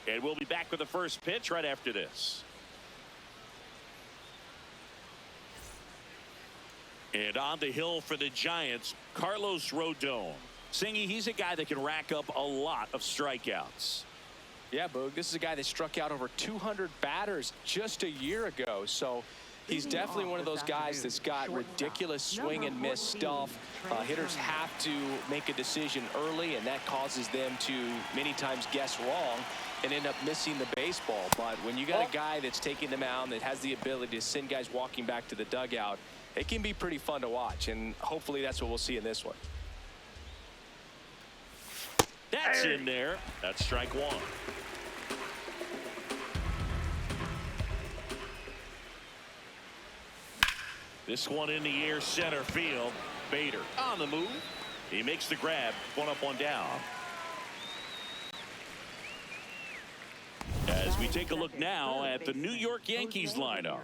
And we'll be back with the first pitch right after this. And on the hill for the Giants, Carlos Rodon. Singy, he's a guy that can rack up a lot of strikeouts. Yeah, Boog, this is a guy that struck out over 200 batters just a year ago. So he's definitely one of those guys that's got ridiculous swing and miss stuff. Hitters have to make a decision early, and that causes them to many times guess wrong and end up missing the baseball. But when you got a guy that's taking the mound that has the ability to send guys walking back to the dugout, it can be pretty fun to watch, and hopefully that's what we'll see in this one. That's in there. That's strike one. This one in the air, center field. Bader on the move. He makes the grab. One up, one down. As we take a look now at the New York Yankees lineup.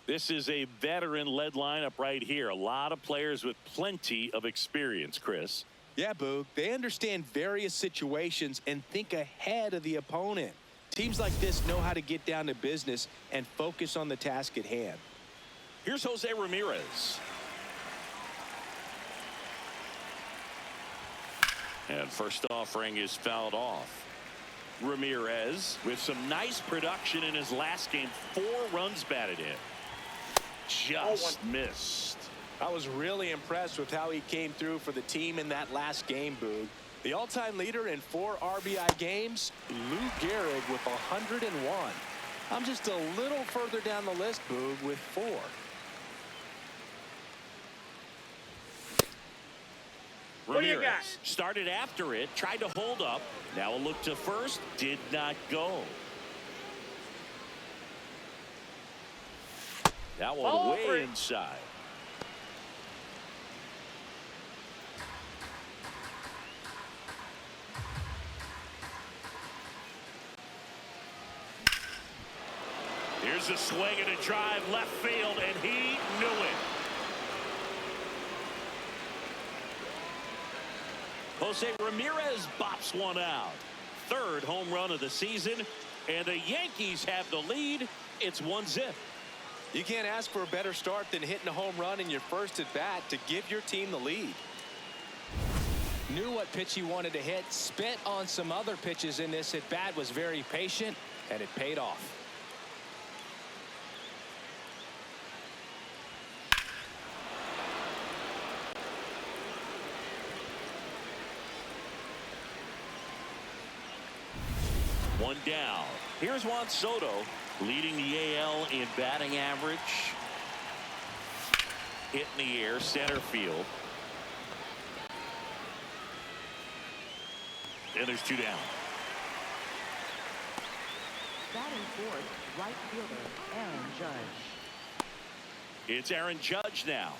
This is a veteran-led lineup right here. A lot of players with plenty of experience, Chris. Yeah, Boog. They understand various situations and think ahead of the opponent. Teams like this know how to get down to business and focus on the task at hand. Here's Jose Ramirez. And first offering is fouled off. Ramirez with some nice production in his last game. 4 runs batted in. Just missed. I was really impressed with how he came through for the team in that last game, Boog. The all-time leader in 4 RBI games, Lou Gehrig with 101. I'm just a little further down the list, Boog, with 4. Ramirez started after it, tried to hold up. Now a look to first, did not go. That one way inside. Here's a swing and a drive left field, and he knew it. Jose Ramirez bops one out. 3rd home run of the season, and the Yankees have the lead. It's 1-0. You can't ask for a better start than hitting a home run in your first at bat to give your team the lead. Knew what pitch he wanted to hit, spent on some other pitches in this at bat, was very patient, and it paid off. One down. Here's Juan Soto leading the AL in batting average. Hit in the air, center field. And there's 2 down. Batting fourth, right fielder Aaron Judge. It's Aaron Judge now.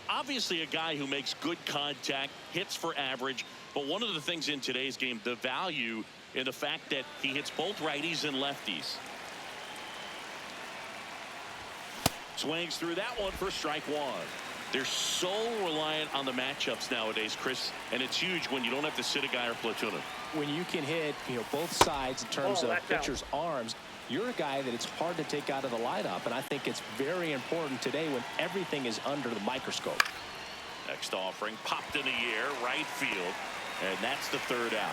Obviously a guy who makes good contact, hits for average, but one of the things in today's game, the value in the fact that he hits both righties and lefties. Swings through that one for strike one. They're so reliant on the matchups nowadays, Chris, and it's huge when you don't have to sit a guy or platoon him. When you can hit, both sides in terms of pitcher's arms, you're a guy that it's hard to take out of the lineup, and I think it's very important today when everything is under the microscope. Next offering popped in the air, right field, and that's the 3rd out.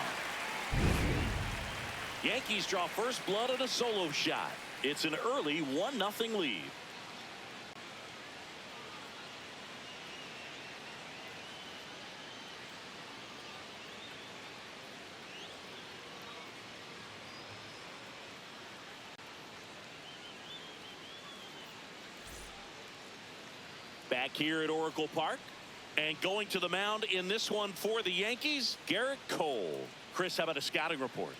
Yankees draw first blood on a solo shot. It's an early 1-0 lead. Back here at Oracle Park, and going to the mound in this one for the Yankees, Garrett Cole. Chris, how about a scouting report?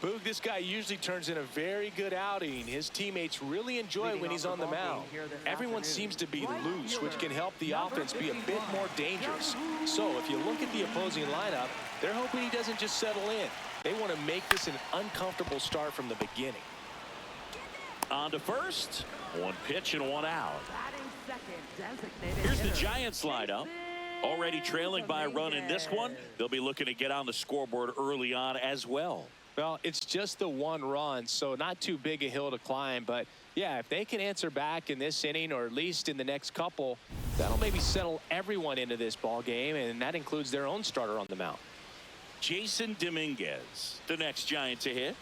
Boog, this guy usually turns in a very good outing. His teammates really enjoy when he's on the mound. Everyone seems to be loose, which can help the offense be a bit more dangerous. So if you look at the opposing lineup, they're hoping he doesn't just settle in. They want to make this an uncomfortable start from the beginning. On to first. 1 pitch and 1 out. Here's the Giants lineup. Already trailing by a run in this one. They'll be looking to get on the scoreboard early on as well. Well, it's just the one run, so not too big a hill to climb. But, yeah, if they can answer back in this inning or at least in the next couple, that'll maybe settle everyone into this ball game, and that includes their own starter on the mound. Jason Dominguez, the next Giant to hit.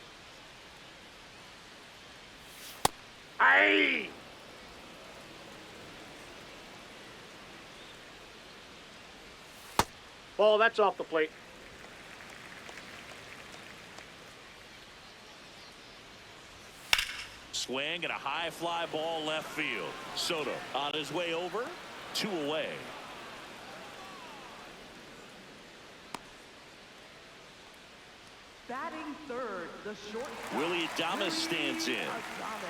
Aye! Ball, that's off the plate. Swing and a high fly ball left field. Soto on his way over, 2 away. Batting third, the shortstop. Willy Adames stands in. Adames.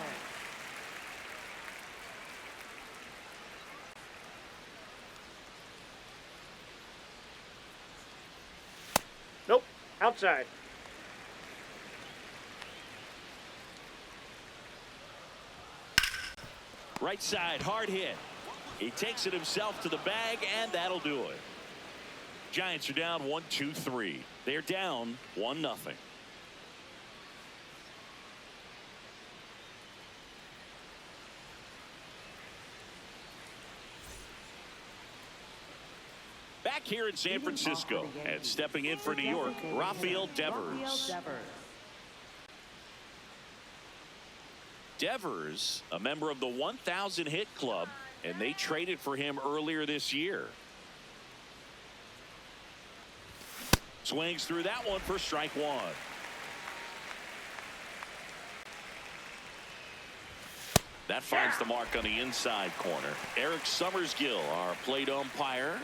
Nope, outside. Right side, hard hit. He takes it himself to the bag, and that'll do it. Giants are down 1-2-3. They're down 1-0. Back here in San Francisco and stepping in for New York, Rafael Devers. Devers, a member of the 1,000 hit club, and they traded for him earlier this year. Swings through that one for strike 1. That finds the mark on the inside corner. Eric Summersgill, our plate umpire.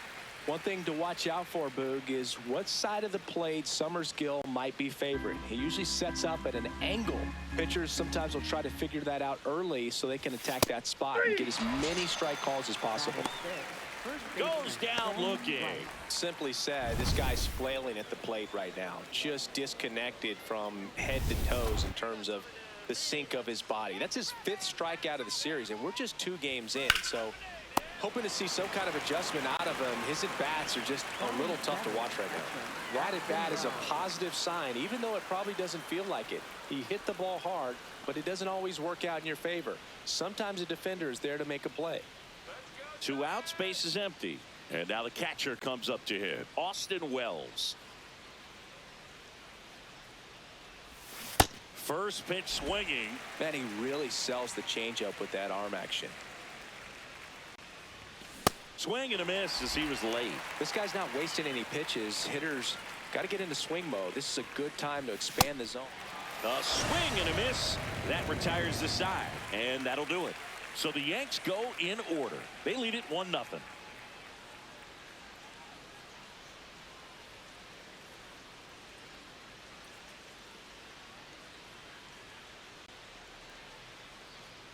One thing to watch out for, Boog, is what side of the plate Summersgill might be favoring. He usually sets up at an angle. Pitchers sometimes will try to figure that out early so they can attack that spot and get as many strike calls as possible. Goes down looking. Simply said, this guy's flailing at the plate right now, just disconnected from head to toes in terms of the sink of his body. That's his 5th strikeout of the series, and we're just 2 games in. So hoping to see some kind of adjustment out of him. His at-bats are just a little tough to watch right now. That at-bat is a positive sign, even though it probably doesn't feel like it. He hit the ball hard, but it doesn't always work out in your favor. Sometimes a defender is there to make a play. 2 outs, base is empty. And now the catcher comes up to hit. Austin Wells. First pitch swinging. Man, he really sells the changeup with that arm action. Swing and a miss as he was late. This guy's not wasting any pitches. Hitters got to get into swing mode. This is a good time to expand the zone. A swing and a miss. That retires the side. And that'll do it. So the Yanks go in order. They lead it 1-0.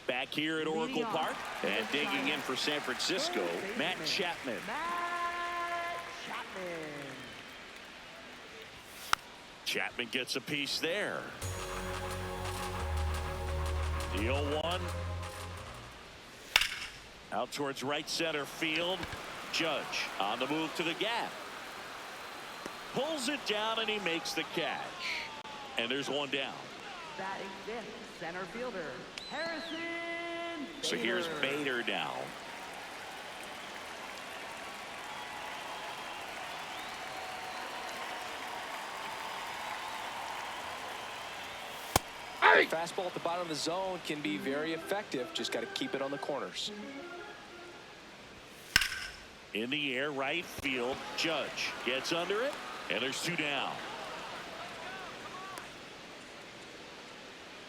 Back here at Oracle Park and digging in for San Francisco, Matt Chapman. Chapman gets a piece there. The 0-1. Out towards right center field. Judge on the move to the gap. Pulls it down and he makes the catch. And there's one down. Batting 5th, center fielder, Harrison. So here's Bader now. Fastball at the bottom of the zone can be very effective. Just got to keep it on the corners. In the air, right field. Judge gets under it, and there's 2 down.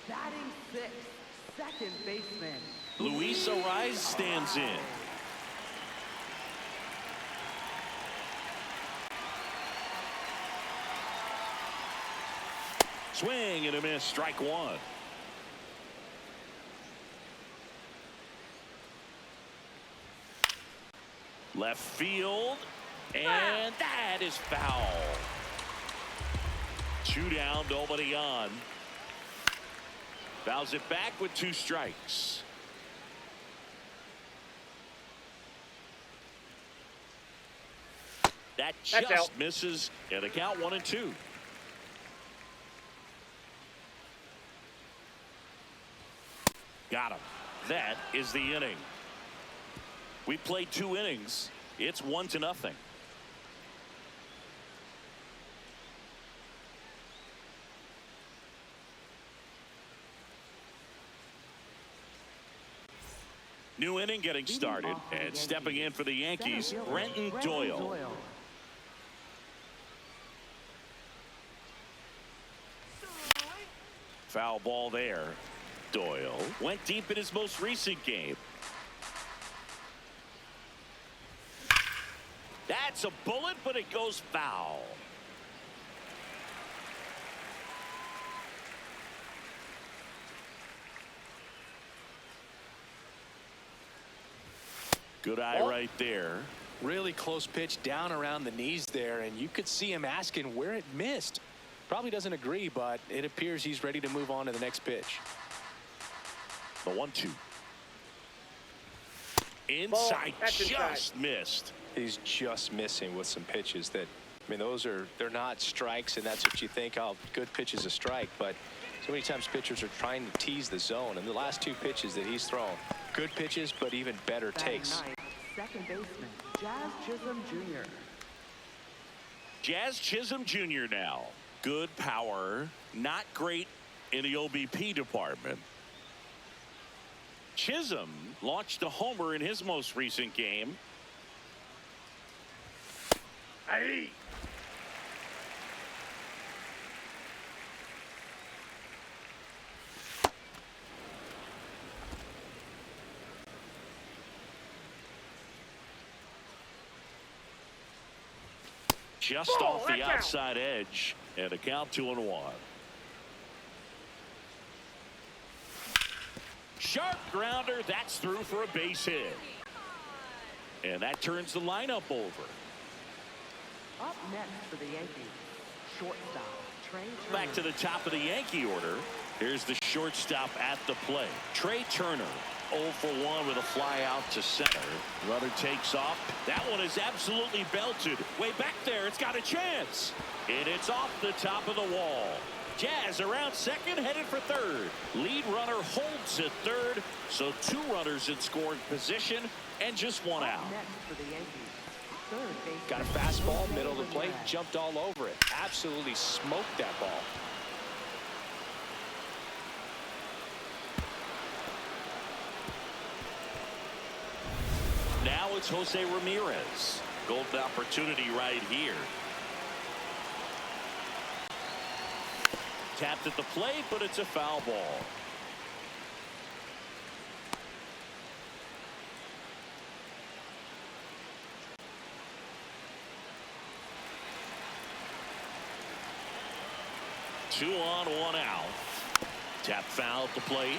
Batting 6th, second baseman, Luis Ariz stands in. Swing and a miss, strike 1. Left field, and that is foul. 2 down, nobody on. Fouls it back with 2 strikes. That just misses, and the count 1-2. Got him. That is the inning. We played 2 innings. It's 1-0. New inning getting started, and stepping in for the Yankees, Brenton Doyle. Foul ball there. Doyle went deep in his most recent game. That's a bullet, but it goes foul. Good eye right there. Really close pitch down around the knees there, and you could see him asking where it missed. Probably doesn't agree, but it appears he's ready to move on to the next pitch. The 1-2. Inside, just missed. He's just missing with some pitches that, I mean, they're not strikes, and that's what you think, oh, good pitch is a strike, but so many times pitchers are trying to tease the zone, and the last 2 pitches that he's thrown, good pitches, but even better takes. Second baseman, Jazz Chisholm Jr. Jazz Chisholm Jr. now. Good power, not great in the OBP department. Chisholm launched a homer in his most recent game. Hey. Just off the outside edge, and a count 2-1. Sharp grounder, that's through for a base hit. And that turns the lineup over. Up next for the Yankees, shortstop, Trey Turner. Back to the top of the Yankee order. Here's the shortstop at the plate. Trey Turner, 0 for 1 with a fly out to center. Runner takes off. That one is absolutely belted. Way back there, it's got a chance. And it's off the top of the wall. Jazz around second, headed for third. Lead runner holds at third. So 2 runners in scoring position and just 1 out. Next for the Yankees, third baseman. Got a fastball, middle of the plate, jumped all over it. Absolutely smoked that ball. Now it's Jose Ramirez. Golden opportunity right here. Tapped at the plate, but it's a foul ball. Two on, 1 out. Tap foul at the plate.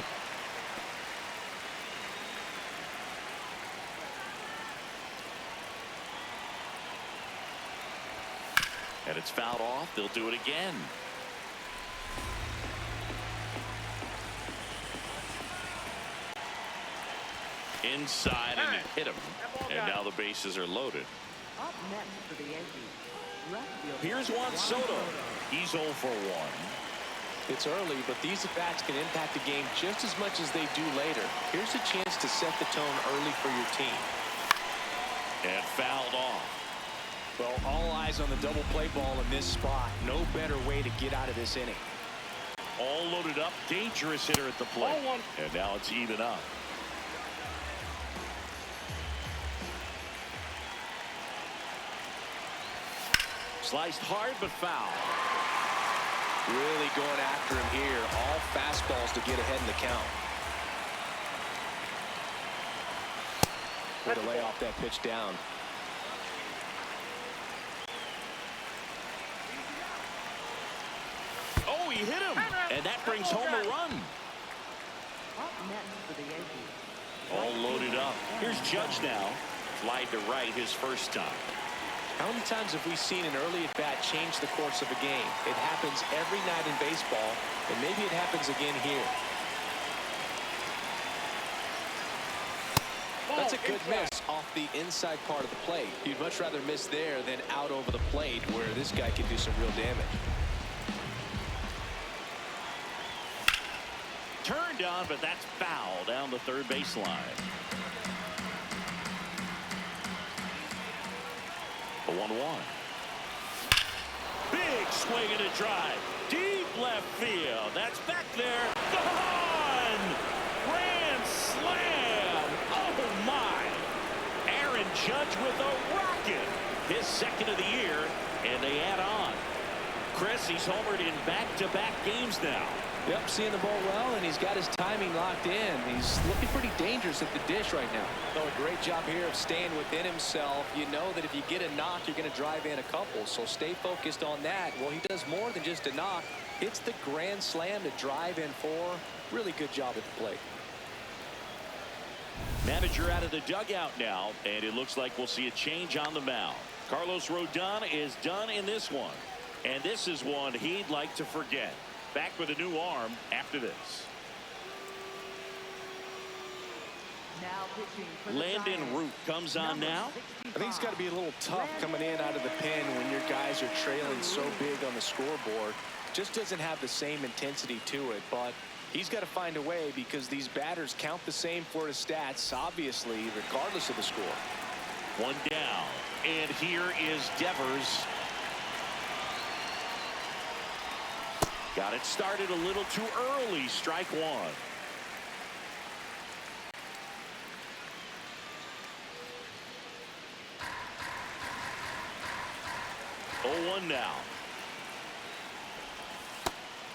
And it's fouled off. They'll do it again. Inside, and it hit him. And now the bases are loaded. Up next for the Yankees, left fielder. Here's Juan Soto. He's 0 for 1. It's early, but these at-bats can impact the game just as much as they do later. Here's a chance to set the tone early for your team. And fouled off. Well, all eyes on the double play ball in this spot. No better way to get out of this inning. All loaded up. Dangerous hitter at the plate. And now it's even up. Sliced hard, but foul. Really going after him here. All fastballs to get ahead in the count. Way to lay off that pitch down. Oh, he hit him. And that brings home a run. Up next for the Yankees. All loaded up. Here's Judge now. Flied to right his first time. How many times have we seen an early at-bat change the course of a game? It happens every night in baseball, and maybe it happens again here. That's a good miss off the inside part of the plate. You'd much rather miss there than out over the plate, where this guy can do some real damage. Turned on, but that's foul down the third baseline. The 1-1. Big swing and a drive. Deep left field. That's back there. Gone! Grand slam! Oh, my! Aaron Judge with a rocket. His second of the year, and they add on. Chris, he's homered in back-to-back games now. Yep, seeing the ball well, and he's got his timing locked in. He's looking pretty dangerous at the dish right now. Oh, a great job here of staying within himself. You know that if you get a knock, you're going to drive in a couple, so stay focused on that. Well, he does more than just a knock. Hits the grand slam to drive in 4. Really good job at the plate. Manager out of the dugout now, and it looks like we'll see a change on the mound. Carlos Rodon is done in this one, and this is one he'd like to forget. Back with a new arm after this. Now pitching for the Landon Giants. Root comes on now. I think it's got to be a little tough coming in out of the pen when your guys are trailing so big on the scoreboard. Just doesn't have the same intensity to it, but he's got to find a way because these batters count the same for his stats, obviously, regardless of the score. One down, and here is Devers. Got it started a little too early. Strike one. Oh, 1 now.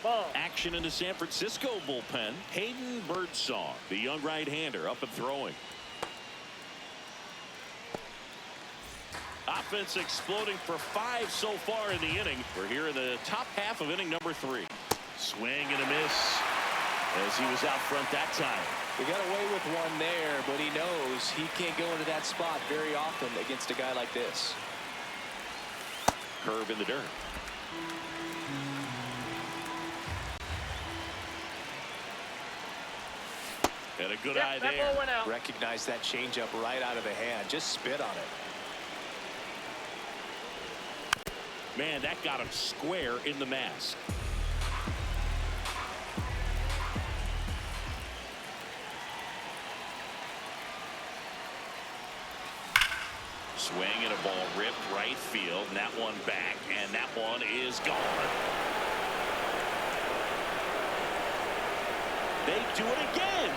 Ball. Action in the San Francisco bullpen. Hayden Birdsong, the young right-hander, up and throwing. Offense exploding for 5 so far in the inning. We're here in the top half of inning number 3. Swing and a miss as he was out front that time. They got away with one there, but he knows he can't go into that spot very often against a guy like this. Curve in the dirt. And a good eye That there. ball went out. Recognize that changeup right out of the hand. Just spit on it. Man, that got him square in the mask. Swing and a ball ripped right field, and that one back, and that one is gone. They do it again.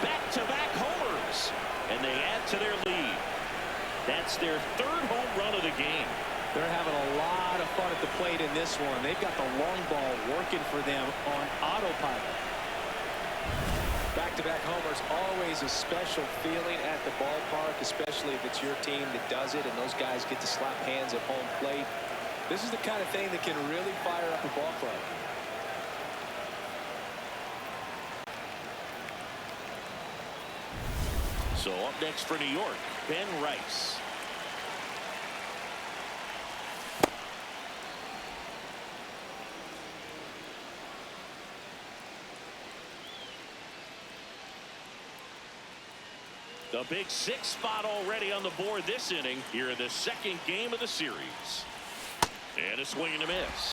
Back-to-back homers, and they add to their lead. That's their 3rd home run of the game. They're having a lot of fun at the plate in this one. They've got the long ball working for them on autopilot. Back-to-back homers, always a special feeling at the ballpark, especially if it's your team that does it and those guys get to slap hands at home plate. This is the kind of thing that can really fire up a ball club. So up next for New York, Ben Rice. The big 6 spot already on the board this inning here in the 2nd game of the series. And a swing and a miss.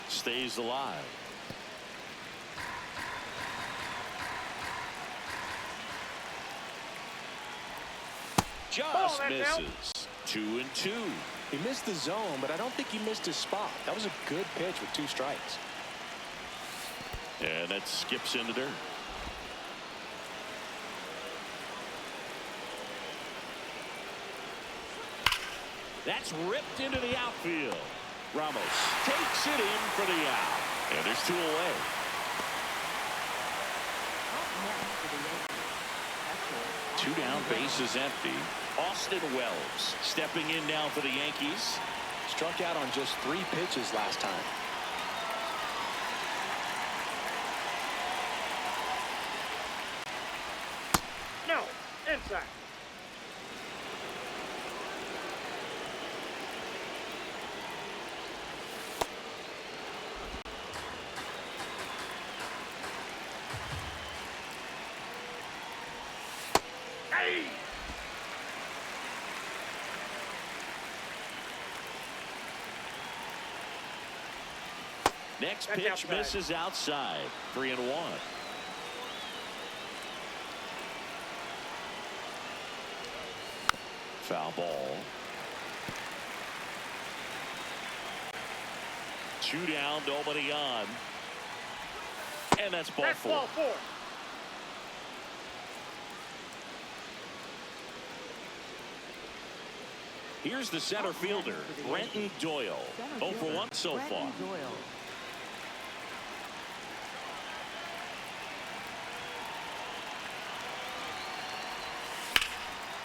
Stays alive. Just misses. 2-2. He missed the zone, but I don't think he missed his spot. That was a good pitch with 2 strikes. And that skips in the dirt. That's ripped into the outfield. Ramos takes it in for the out. And there's 2 away. Up next for the Yankees. 2 down, bases empty. Austin Wells stepping in now for the Yankees. Struck out on just 3 pitches last time. No. Inside. Next That's pitch outside. misses outside. 3-1. Foul ball. 2 down, nobody on. And that's ball That's 4. ball 4. Here's the center fielder, Brenton Doyle. 0 for 1 so far. Doyle.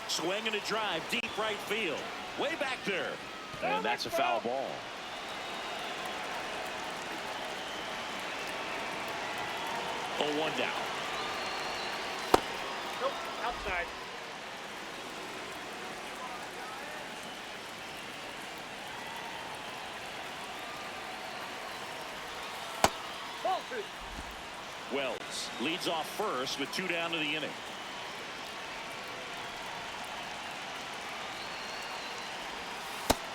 Swing and a drive, deep right field. Way back there. And that's a foul ball. Oh, 1 down. Nope, outside. Ball 2. Wells leads off first with 2 down to the inning.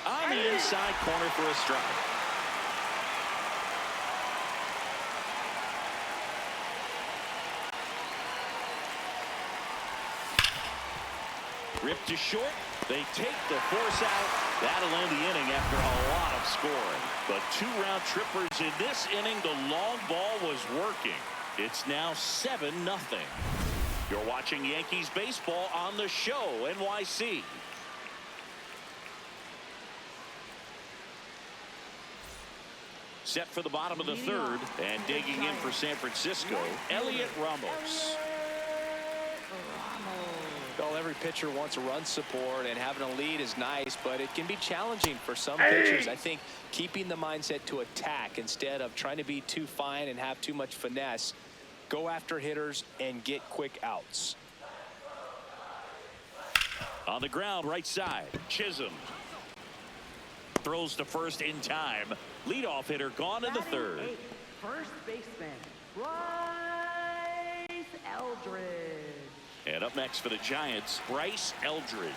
On the inside corner for a strike. Ripped to short. They take the force out. That'll end the inning after a lot of scoring. But 2 round trippers in this inning. The long ball was working. It's now 7-0. You're watching Yankees baseball on the show, NYC. Set for the bottom of the 3rd, and digging in for San Francisco, Elliot Ramos. Well, every pitcher wants run support, and having a lead is nice, but it can be challenging for some pitchers. I think keeping the mindset to attack instead of trying to be too fine and have too much finesse. Go after hitters and get quick outs. On the ground, right side, Chisholm. Throws to first in time. Leadoff hitter gone in the 3rd. First baseman, Bryce Eldridge. And up next for the Giants, Bryce Eldridge.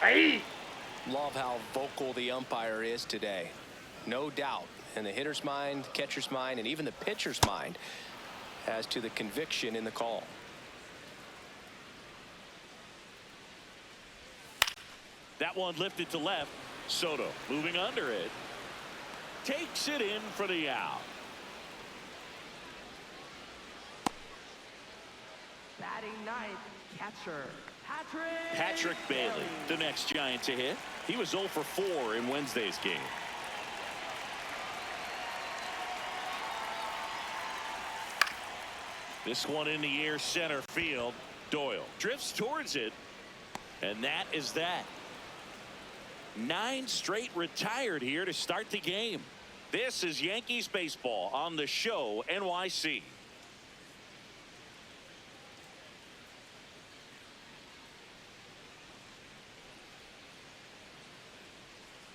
Hey! Love how vocal the umpire is today. No doubt in the hitter's mind, catcher's mind, and even the pitcher's mind as to the conviction in the call. That one lifted to left. Soto moving under it. Takes it in for the out. Batting ninth, catcher, Patrick Bailey, the next Giant to hit. He was 0 for 4 in Wednesday's game. This one in the air, center field. Doyle drifts towards it, and that is that. 9 straight retired here to start the game. This is Yankees baseball on the show, NYC.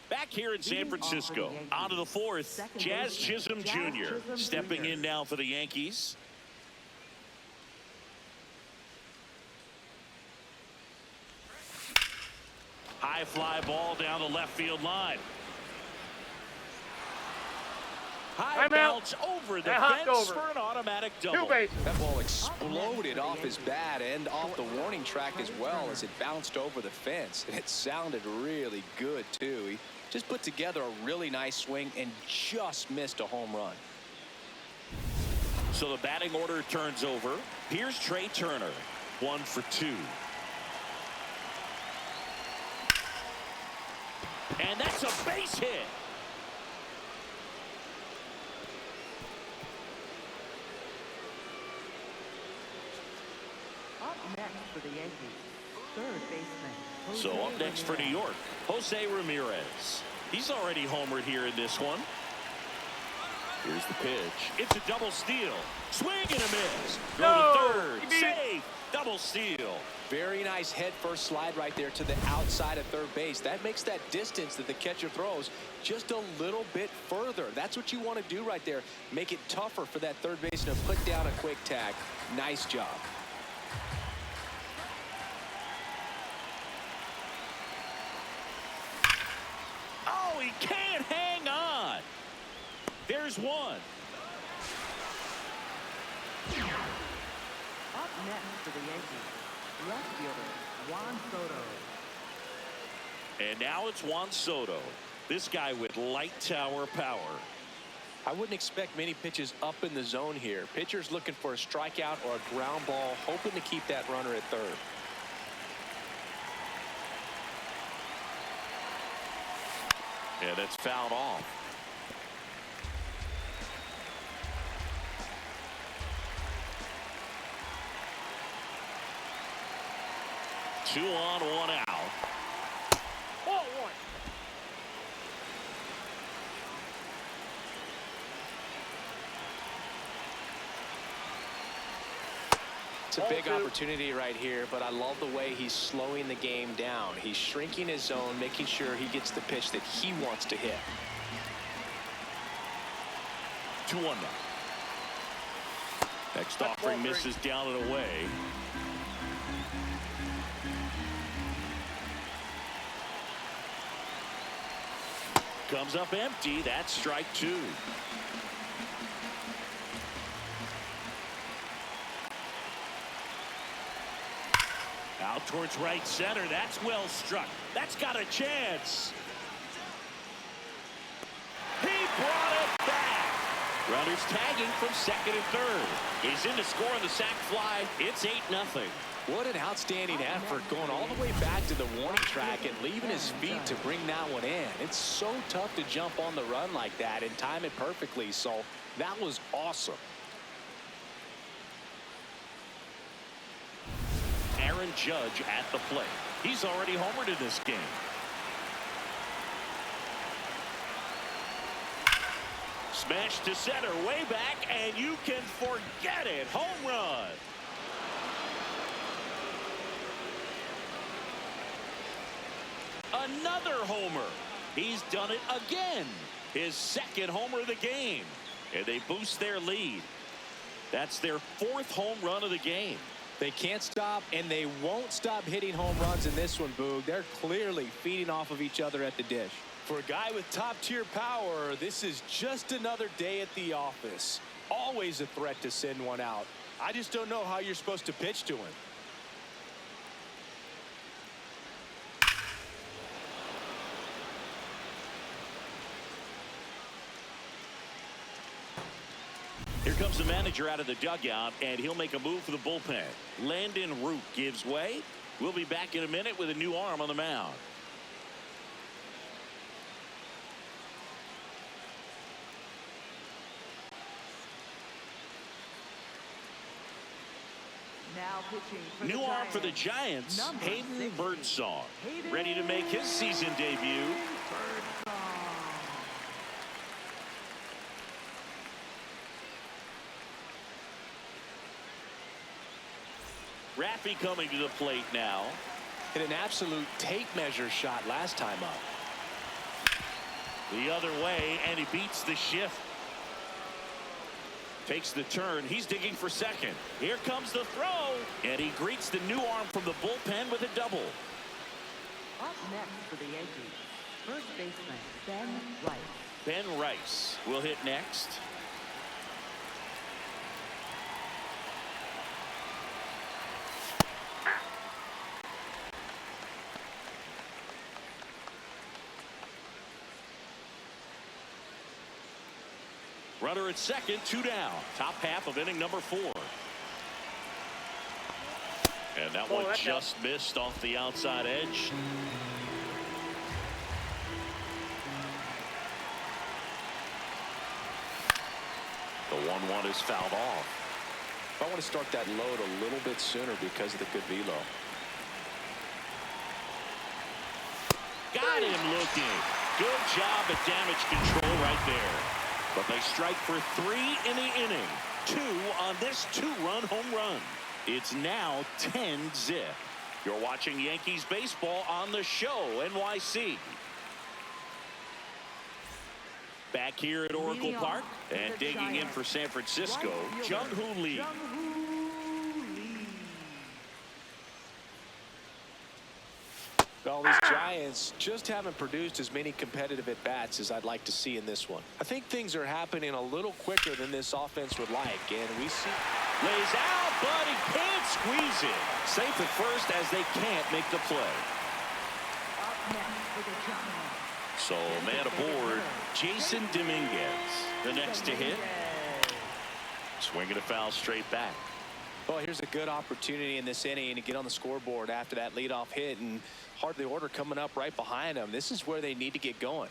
Back here in San Francisco, out of the 4th, Jazz Chisholm Jr. stepping in now for the Yankees. High fly ball down the left field line. High bounce over the fence for an automatic double. 2 bases. That ball exploded off his bat and off the warning track as well as it bounced over the fence. And it sounded really good, too. He just put together a really nice swing and just missed a home run. So the batting order turns over. Here's Trey Turner, 1 for 2. And that's a base hit. Up next for the Yankees, third baseman. So up next for New York, Jose Ramirez. He's already homered here in this one. Here's the pitch. It's a double steal. Swing and a miss. Go to third. Safe. Double steal. Very nice head first slide right there to the outside of third base. That makes that distance that the catcher throws just a little bit further. That's what you want to do right there. Make it tougher for that third baseman to put down a quick tag. Nice job. can't hang on. There's one. Up next for the Yankees, left fielder Juan Soto. And now it's Juan Soto. This guy with light tower power. I wouldn't expect many pitches up in the zone here. Pitcher's looking for a strikeout or a ground ball, hoping to keep that runner at third. Yeah, that's fouled off. Two on, one out. Ball one. It's a big opportunity right here, but I love the way he's slowing the game down. He's shrinking his zone, making sure he gets the pitch that he wants to hit. 2-1 now. Next offering misses down and away. Comes up empty. That's strike two. Out towards right center. That's well struck. That's got a chance. He brought it back. Runners tagging from second and third. He's in to score on the sac fly. It's 8-0. What an outstanding effort, going all the way back to the warning track and leaving his feet to bring that one in. It's so tough to jump on the run like that and time it perfectly. So that was awesome. Aaron Judge at the plate. He's already homered in this game. Smash to center, way back, and you can forget it. Home run. Another homer. He's done it again. His second homer of the game. And they boost their lead. That's their fourth home run of the game. They can't stop, and they won't stop hitting home runs in this one, Boog. They're clearly feeding off of each other at the dish. For a guy with top-tier power, this is just another day at the office. Always a threat to send one out. I just don't know how you're supposed to pitch to him. Here comes the manager out of the dugout, and he'll make a move for the bullpen. Landon Root gives way. We'll be back in a minute with a new arm on the mound. Now pitching for New the arm for the Giants, Giants, number Hayden 60. Birdsong, Hayden ready to make his season debut. Birdsong. Raffy coming to the plate now. Hit an absolute tape measure shot last time up. The other way, and he beats the shift. Takes the turn. He's digging for second. Here comes the throw, and he greets the new arm from the bullpen with a double. Up next for the Yankees, first baseman Ben Rice. Ben Rice will hit next. Runner at second, 2 down. Top half of inning number 4. And that one just missed off the outside edge. The 1-1 is fouled off. I want to start that load a little bit sooner because of the good velo. Got him looking. Good job at damage control right there. But they strike for 3 in the inning. 2 on this 2-run home run. It's now 10-0. You're watching Yankees baseball on the show, NYC. Back here at Oracle Park and digging in for San Francisco, Jung-Hoo Lee. Well, these Giants just haven't produced as many competitive at-bats as I'd like to see in this one. I think things are happening a little quicker than this offense would like, and we see... Lays out, but he can't squeeze it. Safe at first as they can't make the play. Up next for the Giants. So, man aboard, Jason Dominguez. The next to hit. Swinging a foul straight back. Well, here's a good opportunity in this inning to get on the scoreboard after that leadoff hit, and hardly order coming up right behind them. This is where they need to get going.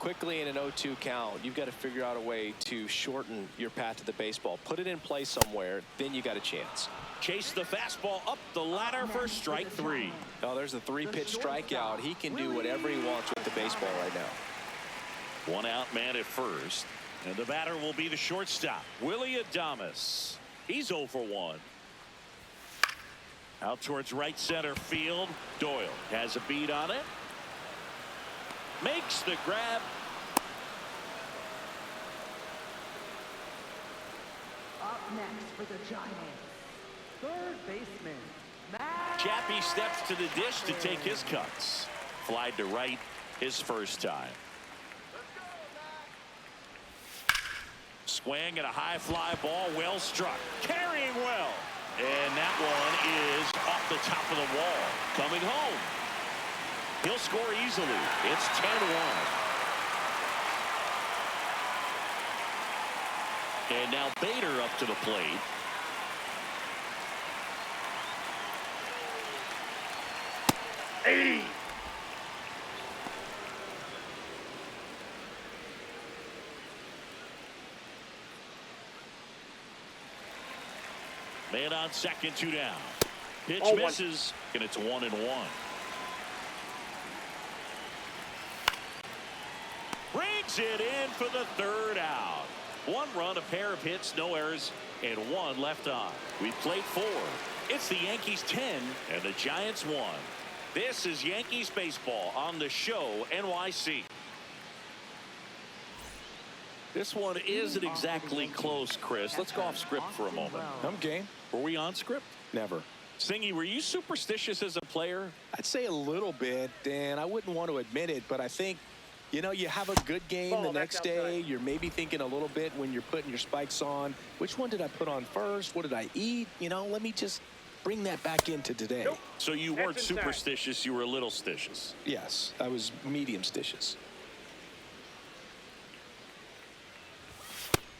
Quickly in an 0-2 count, you've got to figure out a way to shorten your path to the baseball. Put it in play somewhere, then you got a chance. Chase the fastball up the ladder for strike three. Oh, there's a 3-pitch strikeout. He can do whatever he wants with the baseball right now. One out man at first. And the batter will be the shortstop, Willy Adames. He's 0 for 1. Out towards right center field. Doyle has a beat on it. Makes the grab. Up next for the Giants, third baseman, Chappie steps to the dish to take his cuts. Flied to right his first time. Swing and a high fly ball, well struck. Carrying well. And that one is off the top of the wall. Coming home. He'll score easily. It's 10-1. And now Bader up to the plate. Man on second, 2 down. Pitch misses, and it's 1-1. Brings it in for the third out. 1 run, a pair of hits, no errors, and 1 left on. We played 4. It's the Yankees 10 and the Giants 1. This is Yankees baseball on the show NYC. This one isn't exactly close, Chris. Let's go off script for a moment. I'm game. Were we on script? Never. Singy, were you superstitious as a player? I'd say a little bit, and I wouldn't want to admit it, but I think, you know, you have a good game the next day. You're maybe thinking a little bit when you're putting your spikes on. Which one did I put on first? What did I eat? You know, let me just bring that back into today. Nope. So you weren't superstitious, you were a little stitious. Yes, I was medium stitious.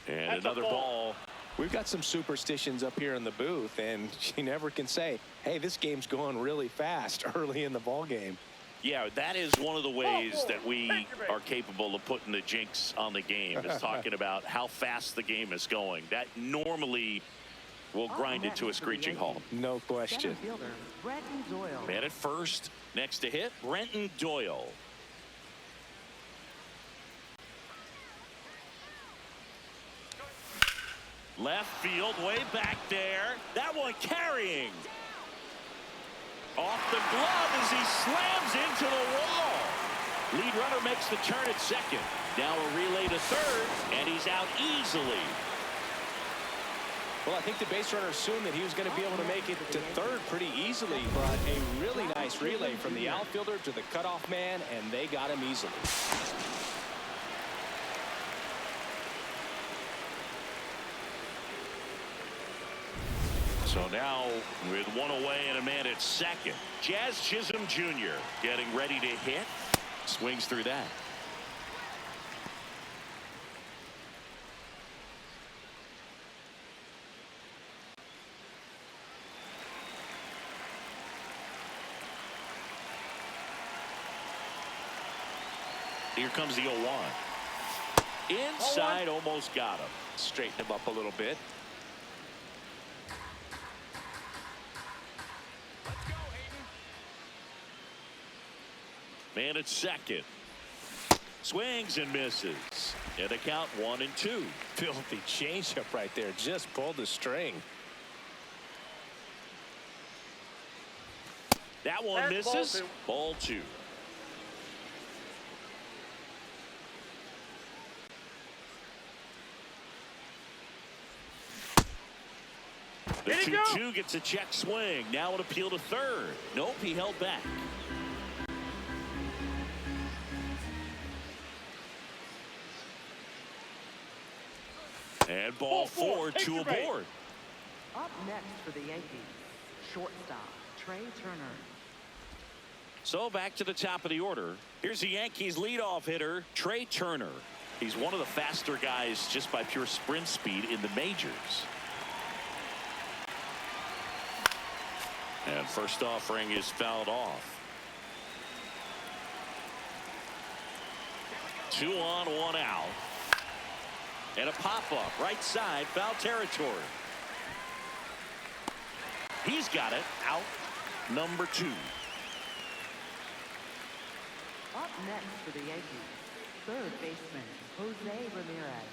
And That's another ball. We've got some superstitions up here in the booth, and you never can say, hey, this game's going really fast early in the ball game. Yeah, that is one of the ways that we are capable of putting the jinx on the game, is talking about how fast the game is going. That normally will grind it to a screeching halt. No question. center fielder, Brenton Doyle. Man at first, next to hit, Brenton Doyle. Left field, way back there. That one carrying. Off the glove as he slams into the wall. Lead runner makes the turn at second. Now a relay to third, and he's out easily. Well, I think the base runner assumed that he was going to be able to make it to third pretty easily, but a really nice relay from the outfielder to the cutoff man, and they got him easily. So now with 1 away and a man at second, Jazz Chisholm Jr. getting ready to hit. Swings through that. Here comes the 0-1. Inside, almost got him. Straighten him up a little bit. Man at second. Swings and misses. And the count 1-2. Filthy changeup right there. Just pulled the string. That one That's misses. Ball 2. The 2-2 gets a check swing. Now an appeal to third. Nope, he held back. And ball four, two aboard. Up next for the Yankees, shortstop Trey Turner. So back to the top of the order. Here's the Yankees leadoff hitter, Trey Turner. He's one of the faster guys just by pure sprint speed in the majors. And first offering is fouled off. 2 on, 1 out. And a pop-up right side, foul territory. He's got it. Out number 2. Up next for the Yankees, third baseman Jose Ramirez.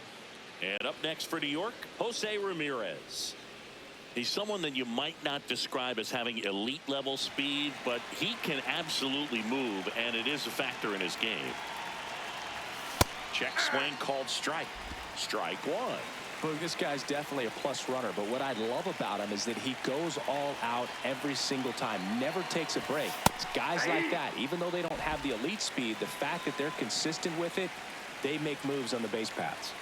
And up next for New York, Jose Ramirez. He's someone that you might not describe as having elite level speed, but he can absolutely move, and it is a factor in his game. Check swing called strike. Strike 1. Look, this guy's definitely a plus runner, but what I love about him is that he goes all out every single time, never takes a break. It's guys like that, even though they don't have the elite speed, the fact that they're consistent with it, they make moves on the base paths.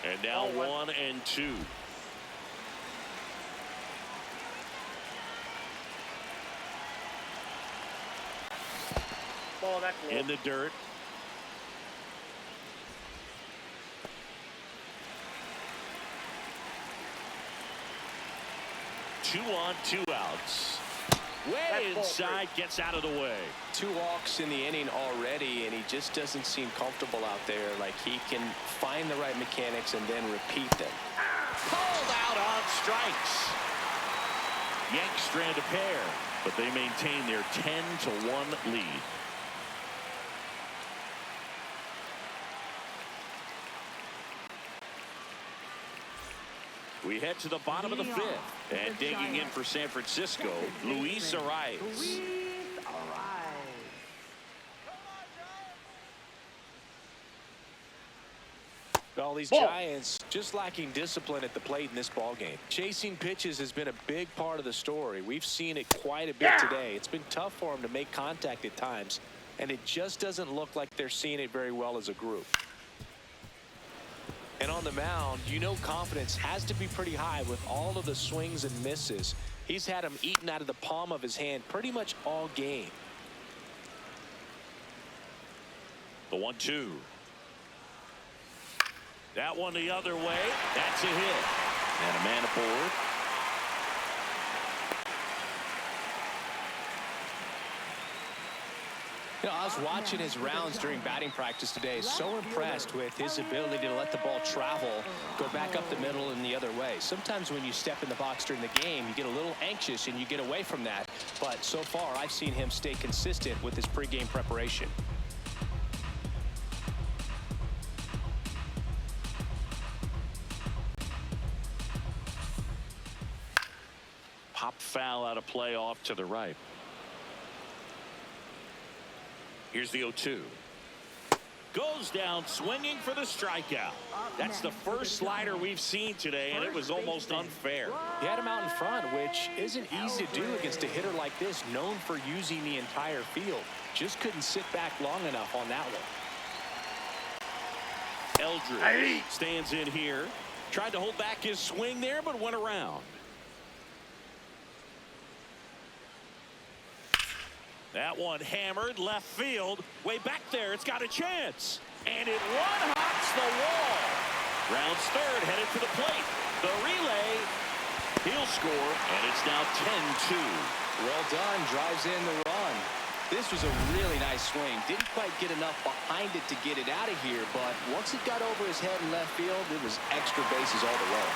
And now 1 and 2. In the dirt. Two on, 2 outs. Way inside, gets out of the way. 2 walks in the inning already, and he just doesn't seem comfortable out there. Like he can find the right mechanics and then repeat them. Pulled out on strikes. Yanks strand a pair, but they maintain their 10-1 lead. We head to the bottom of the 5th, and digging in for San Francisco, Luis Adames. Luis Adames. All these Giants just lacking discipline at the plate in this ballgame. Chasing pitches has been a big part of the story. We've seen it quite a bit today. It's been tough for them to make contact at times, and it just doesn't look like they're seeing it very well as a group. And on the mound, you know confidence has to be pretty high with all of the swings and misses. He's had them eaten out of the palm of his hand pretty much all game. The 1-2. That one the other way. That's a hit. And a man aboard. You know, I was watching his rounds during batting practice today. So impressed with his ability to let the ball travel, go back up the middle and the other way. Sometimes when you step in the box during the game, you get a little anxious and you get away from that. But so far, I've seen him stay consistent with his pregame preparation. Pop foul out of play off to the right. Here's the 0-2. Goes down swinging for the strikeout. That's the first slider we've seen today, and it was almost unfair. He had him out in front, which isn't easy to do against a hitter like this, known for using the entire field. Just couldn't sit back long enough on that one. Eldridge stands in here. Tried to hold back his swing there, but went around. That one hammered left field. Way back there. It's got a chance. And it one-hops the wall. Rounds third, headed to the plate. The relay. He'll score, and it's now 10-2. Well done. Drives in the run. This was a really nice swing. Didn't quite get enough behind it to get it out of here, but once it got over his head in left field, it was extra bases all the way.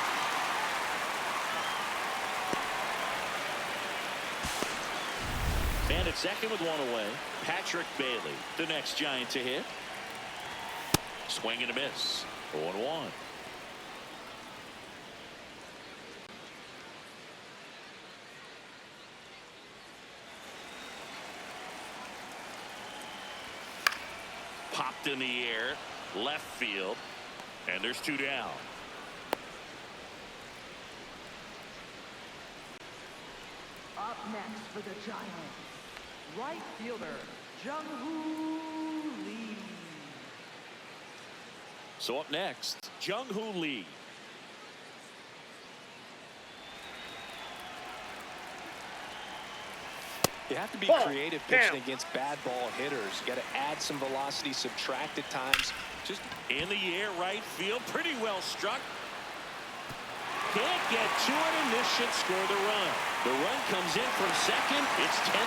And at second with 1 away, Patrick Bailey, the next Giant to hit. Swing and a miss. 0-1. Popped in the air, left field, and there's 2 down. Up next for the Giants, right fielder, Jung-Hoo Lee. So up next, Jung-Hoo Lee. You have to be creative pitching against bad ball hitters. You got to add some velocity, subtract at times. Just in the air, right field, pretty well struck. Can't get to it, and this should score the run. The run comes in from second. It's 10-3,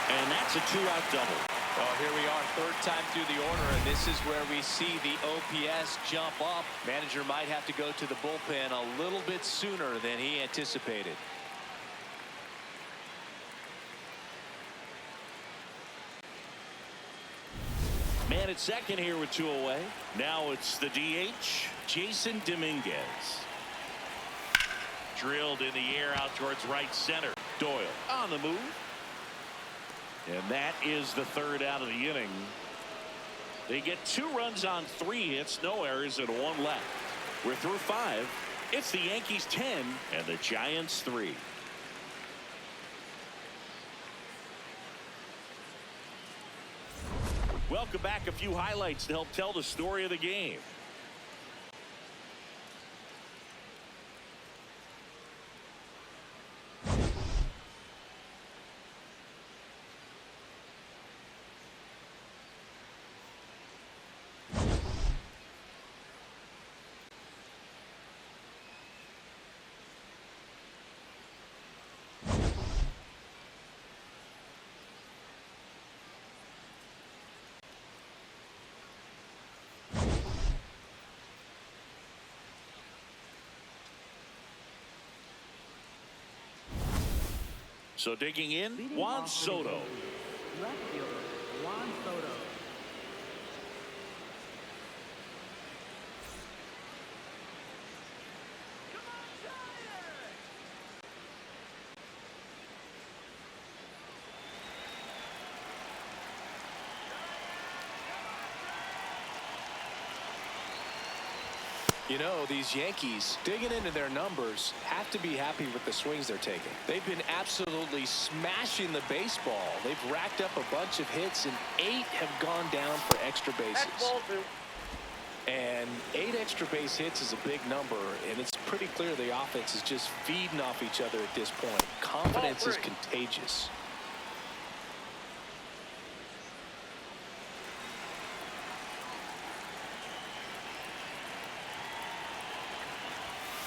and that's a two-out double. Well, here we are, third time through the order, and this is where we see the OPS jump up. Manager might have to go to the bullpen a little bit sooner than he anticipated. Man at second here with 2 away. Now it's the DH, Jason Dominguez. Drilled in the air out towards right center. Doyle on the move. And that is the third out of the inning. They get 2 runs on 3 hits, no errors, and 1 left. We're through 5. It's the Yankees 10 and the Giants 3. Welcome back. A few highlights to help tell the story of the game. So digging in, Juan Soto. Left fielder, Juan Soto. You know, these Yankees, digging into their numbers, have to be happy with the swings they're taking. They've been absolutely smashing the baseball. They've racked up a bunch of hits, and 8 have gone down for extra bases. And 8 extra base hits is a big number, and it's pretty clear the offense is just feeding off each other at this point. Confidence is contagious.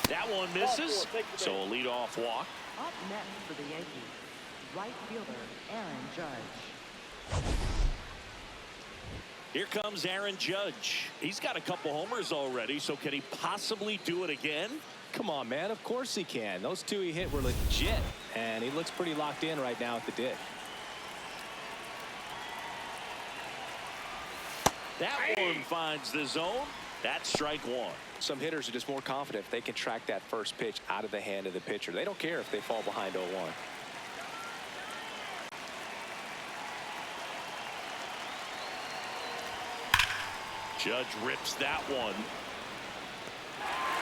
That one misses, so a leadoff walk. Up next for the Yankees, right fielder, Aaron Judge. Here comes Aaron Judge. He's got a couple homers already, so can he possibly do it again? Come on, man. Of course he can. Those 2 he hit were legit, and he looks pretty locked in right now at the dish. That one finds the zone. That's strike 1. Some hitters are just more confident if they can track that first pitch out of the hand of the pitcher. They don't care if they fall behind 0-1. Judge rips that one.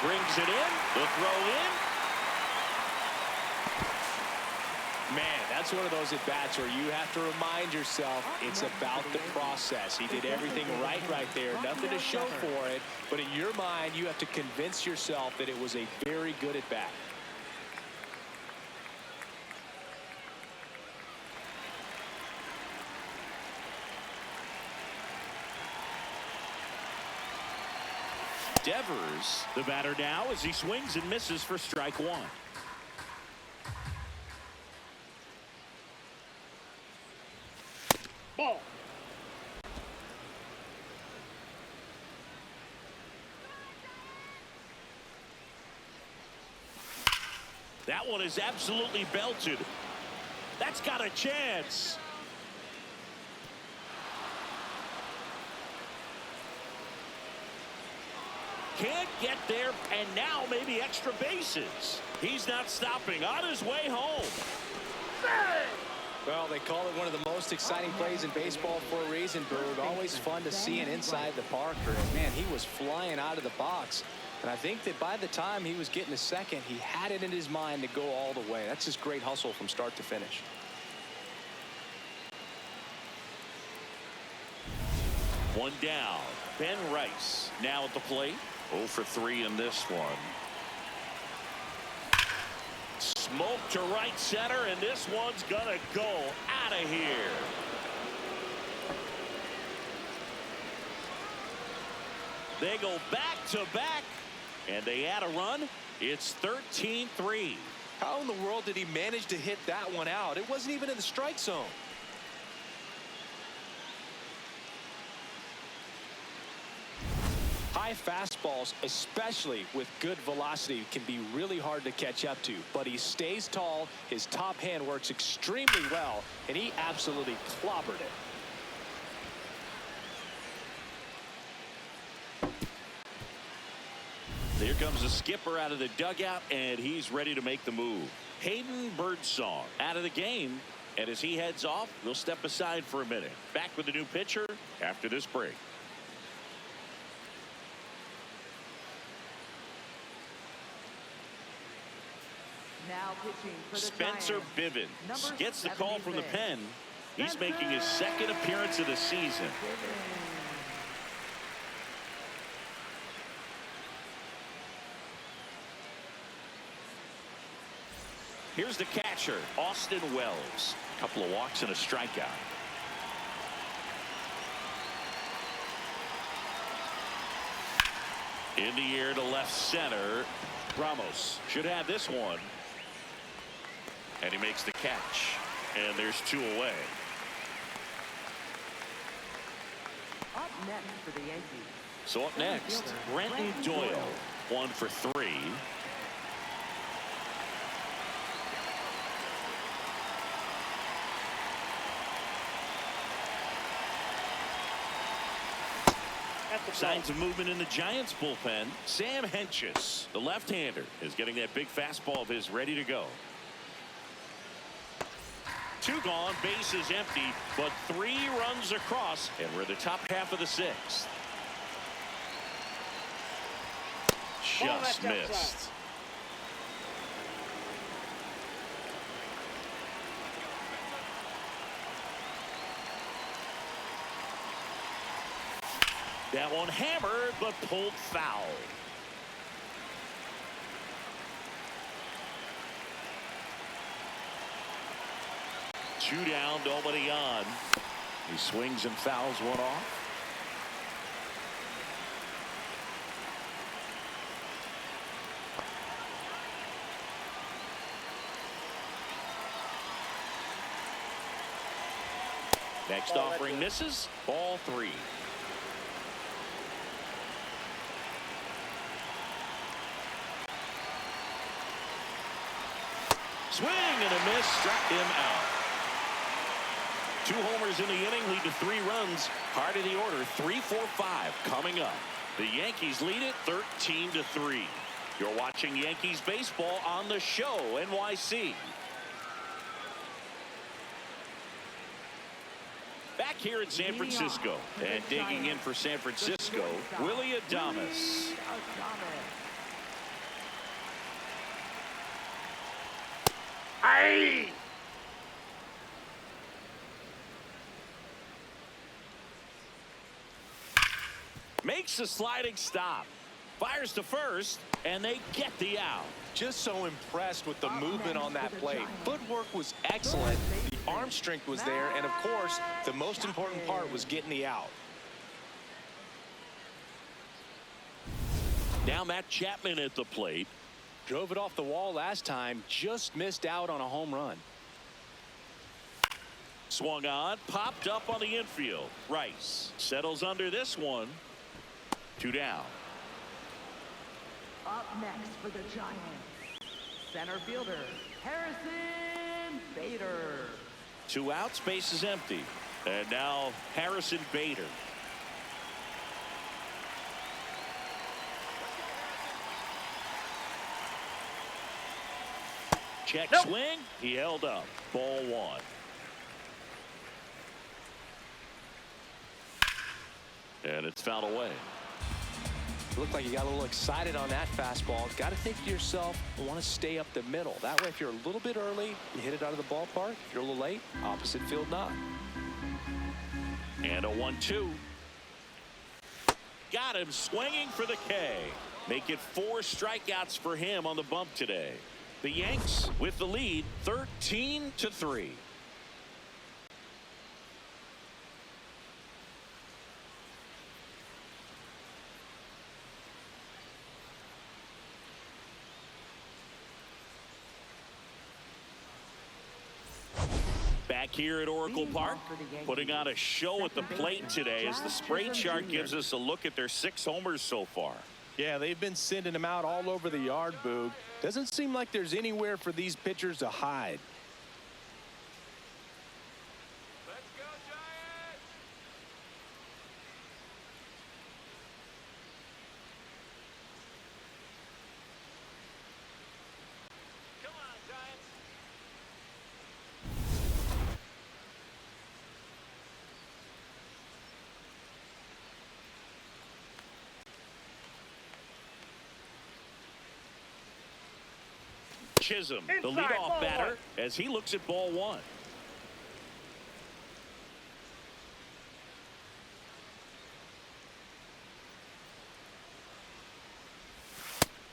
Brings it in. The throw in. Man, that's one of those at-bats where you have to remind yourself it's about the process. He did everything right there. Nothing to show for it. But in your mind, you have to convince yourself that it was a very good at-bat. Devers, the batter now, as he swings and misses for strike 1. Ball. That one is absolutely belted. That's got a chance. Can't get there, and now maybe extra bases. He's not stopping. On his way home. Well, they call it one of the most exciting plays in baseball for a reason, Berg. Always fun to see it inside the Parker. And, man, he was flying out of the box. And I think that by the time he was getting a second, he had it in his mind to go all the way. That's just great hustle from start to finish. One down. Ben Rice now at the plate. 0 for 3 in this one. Smoke to right center, and this one's gonna go out of here. They go back to back, and they add a run. It's 13-3. How in the world did he manage to hit that one out? It wasn't even in the strike zone. High fastballs, especially with good velocity, can be really hard to catch up to. But he stays tall, his top hand works extremely well, and he absolutely clobbered it. Here comes the skipper out of the dugout, and he's ready to make the move. Hayden Birdsong out of the game, and as he heads off, we'll step aside for a minute. Back with the new pitcher after this break. Now pitching for the Spencer Giants. Bivens Number gets the call from the 76. pen. He's making his second appearance of the season. Here's the catcher, Austin Wells. A couple of walks and a strikeout. In the air to left center. Ramos should have this one. And he makes the catch. And there's 2 away. Up next for the Yankees. So up next, Brenton Doyle. 1 for 3. Signs of movement in the Giants bullpen. Sam Hentges, the left-hander, is getting that big fastball of his ready to go. 2 gone, bases empty, but 3 runs across, and we're the top half of the 6th. Just missed. That one hammered, but pulled foul. Two down, nobody on. He swings and fouls one off. Next offering misses. Ball 3. Swing and a miss, struck him out. 2 homers in the inning lead to 3 runs. Heart of the order, 3-4-5 coming up. The Yankees lead it 13-3. You're watching Yankees baseball on the show, NYC. Back here in San Francisco, and digging in for San Francisco, Willy Adames. Aye. Makes a sliding stop. Fires to first, and they get the out. Just so impressed with the movement on that play. Footwork was excellent. The arm strength was there. And, of course, the most important part was getting the out. Now Matt Chapman at the plate. Drove it off the wall last time. Just missed out on a home run. Swung on. Popped up on the infield. Rice settles under this one. 2 down. Up next for the Giants, center fielder Harrison Bader. 2 outs, base is empty. And now Harrison Bader. Check swing. He held up. Ball 1. And it's fouled away. Looked like you got a little excited on that fastball. Got to think to yourself, I want to stay up the middle. That way, if you're a little bit early, you hit it out of the ballpark. If you're a little late, opposite field not. And a 1-2. Got him swinging for the K. Make it 4 strikeouts for him on the bump today. The Yanks with the lead, 13-3. Back here at Oracle Park, putting on a show at the plate today as the spray chart gives us a look at their 6 homers so far. Yeah, they've been sending them out all over the yard, Boog. Doesn't seem like there's anywhere for these pitchers to hide. Let's go, Giants! Come on, Giants! Chisholm, the Inside, leadoff ball batter, one. as he looks at ball 1.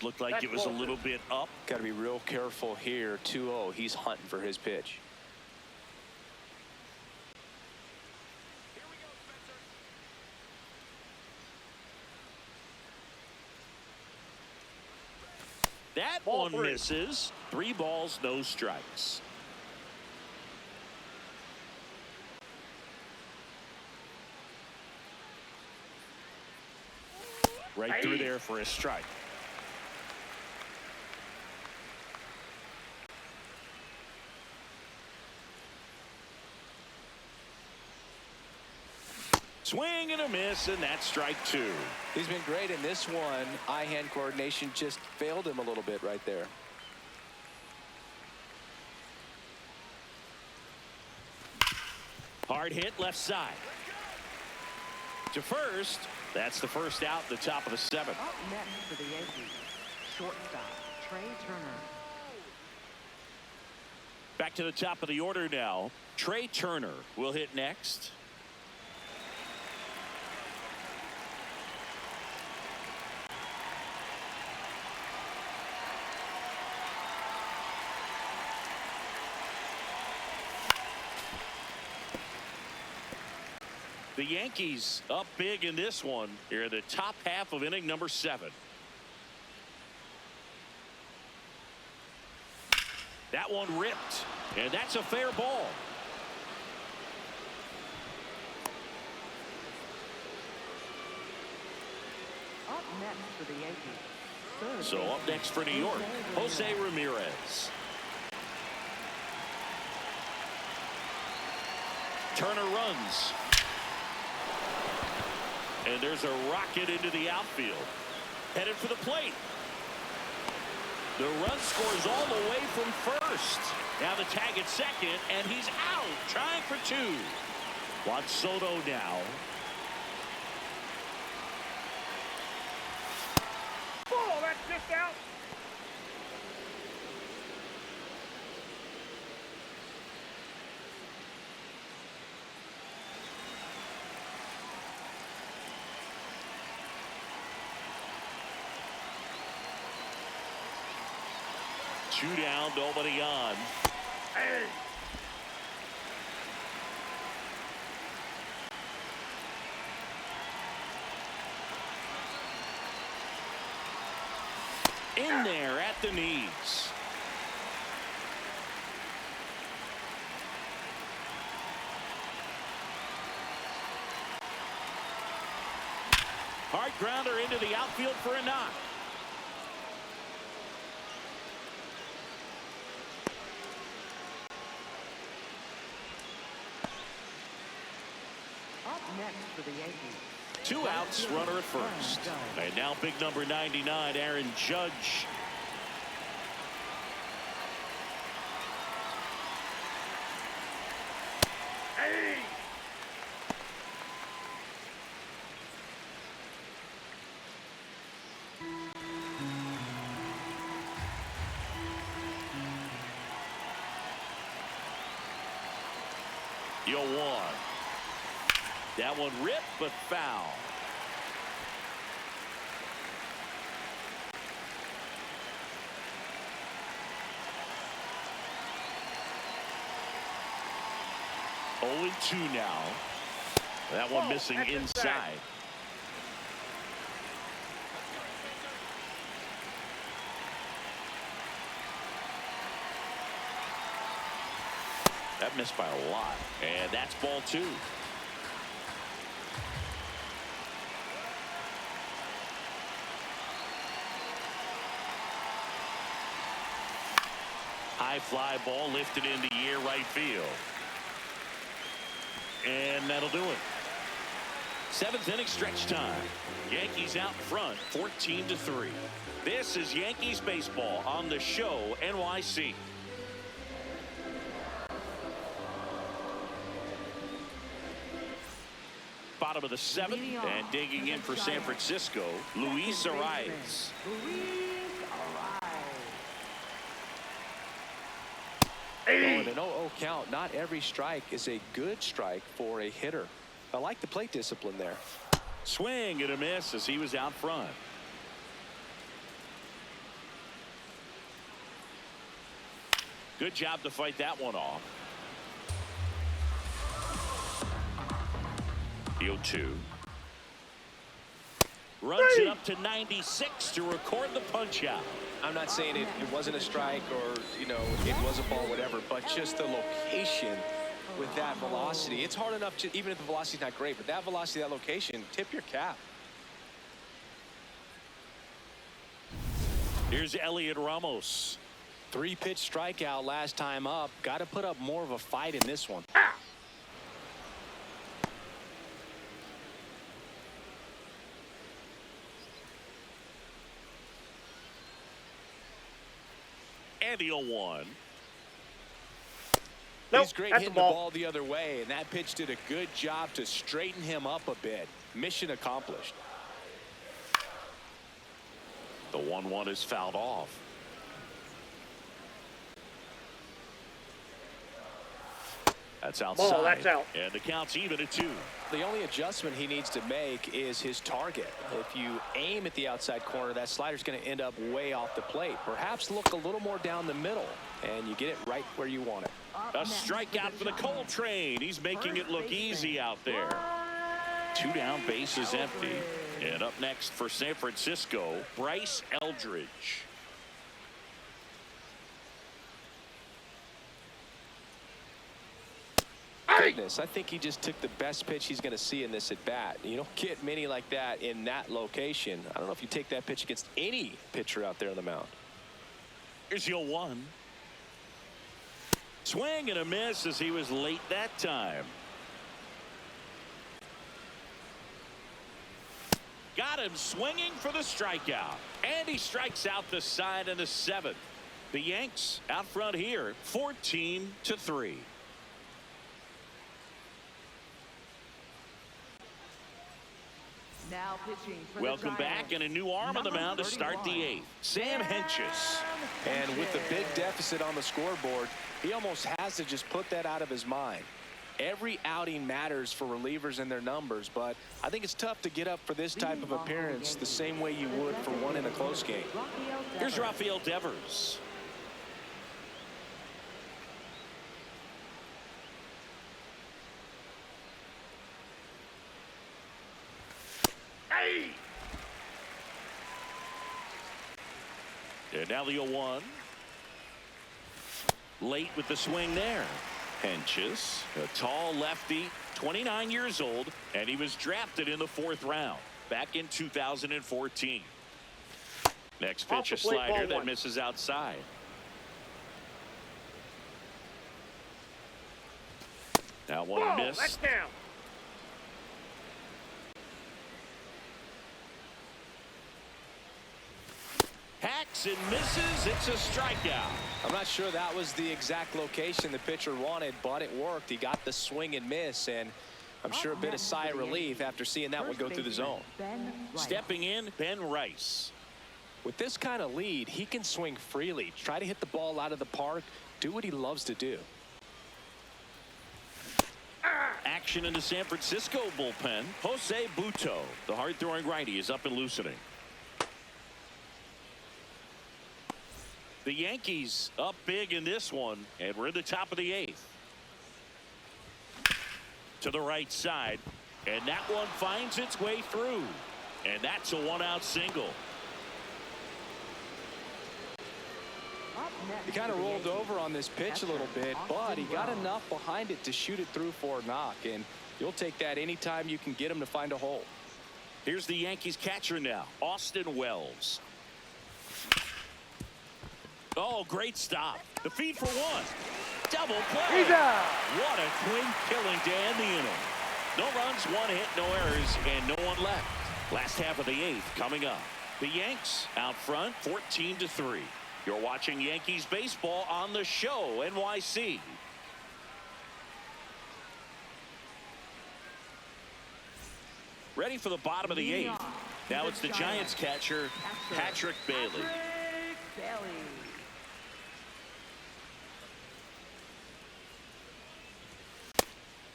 Looked like it was a little bit up. Got to be real careful here. 2-0. He's hunting for his pitch. Here we go, Spencer. That Ball one 3. misses. 3 balls, no strikes. Right through there for a strike. Swing and a miss, and that's strike 2. He's been great in this one. Eye-hand coordination just failed him a little bit right there. Hard hit left side. To first. That's the first out, the top of the 7th. Up next for the Yankees, shortstop Trey Turner. Back to the top of the order now. Trey Turner will hit next. The Yankees up big in this one here in the top half of inning number 7. That one ripped, and that's a fair ball. Up next for the Yankees, third So up baseman, next for New York, Jose Ramirez. Turner runs. And there's a rocket into the outfield. Headed for the plate. The run scores all the way from first. Now the tag at second, and he's out, trying for 2. Juan Soto now. Ball, that's just out. Two down, nobody on. Hey. In there at the knees. Hard grounder into the outfield for a knock. Up next for the Yankees, 2 outs, runner at first. And now big number 99, Aaron Judge. Hey. 0-1. That one ripped, but foul. Oh, 2 now. That one missing inside. That missed by a lot. And that's ball 2. High fly ball lifted into the air right field. And that'll do it. 7th inning stretch time. Yankees out in front 14-3. This is Yankees baseball on the show NYC. Bottom of the 7th, and digging in for San Francisco, Luis Adames. An 0-0 count. Not every strike is a good strike for a hitter. I like the plate discipline there. Swing and a miss as he was out front. Good job to fight that one off. The 0-2. Runs it up to 96 to record the punch out. I'm not saying it wasn't a strike or, you know, it was a ball, whatever, but just the location with that velocity. It's hard enough to, even if the velocity's not great, but that velocity, that location, tip your cap. Here's Elliot Ramos. 3-pitch strikeout last time up. Got to put up more of a fight in this one. And the 0-1. Nope, he's great hitting the ball the other way, and that pitch did a good job to straighten him up a bit. Mission accomplished. The 1-1 is fouled off. That's outside. Ball, that's out. And the count's even at 2. The only adjustment he needs to make is his target. If you aim at the outside corner, that slider's going to end up way off the plate. Perhaps look a little more down the middle, and you get it right where you want it. A strikeout for the Coltrane. He's making it look easy out there. 2 down, bases empty. And up next for San Francisco, Bryce Eldridge. Goodness, I think he just took the best pitch he's going to see in this at bat. You don't get many like that in that location. I don't know if you take that pitch against any pitcher out there on the mound. Here's the 0-1. Swing and a miss as he was late that time. Got him swinging for the strikeout. And he strikes out the side in the 7th. The Yanks out front here 14-3. Now pitching for Welcome back, and a new arm on the mound to start the 8th. Sam Hentges. And with the big deficit on the scoreboard, he almost has to just put that out of his mind. Every outing matters for relievers and their numbers, but I think it's tough to get up for this type of appearance the same way you would for one in a close game. Here's Rafael Devers. And now the 0-1. Late with the swing there. Hentges, a tall lefty, 29 years old, and he was drafted in the 4th round back in 2014. Next pitch, a slider that misses outside. That one missed. That's down. Hacks and misses. It's a strikeout. I'm not sure that was the exact location the pitcher wanted, but it worked. He got the swing and miss, and I'm sure a bit of sigh of relief after seeing that one go through the zone. Stepping in, Ben Rice. With this kind of lead, he can swing freely, try to hit the ball out of the park, do what he loves to do. In the San Francisco bullpen, Jose Buto, the hard-throwing righty, is up and loosening. The Yankees up big in this one, and we're in the top of the 8th. To the right side, and that one finds its way through, and that's a one-out single. He kind of rolled over on this pitch a little bit, but he got enough behind it to shoot it through for a knock, and you'll take that anytime you can get him to find a hole. Here's the Yankees catcher now, Austin Wells. Oh, great stop. The feed for one. Double play. He's out. What a clean killing to end the inning. No runs, 1 hit, no errors, and no one left. Last half of the 8th coming up. The Yanks out front 14-3. You're watching Yankees baseball on the show, NYC. Ready for the bottom of the 8th. Now it's the Giants catcher, Patrick Bailey.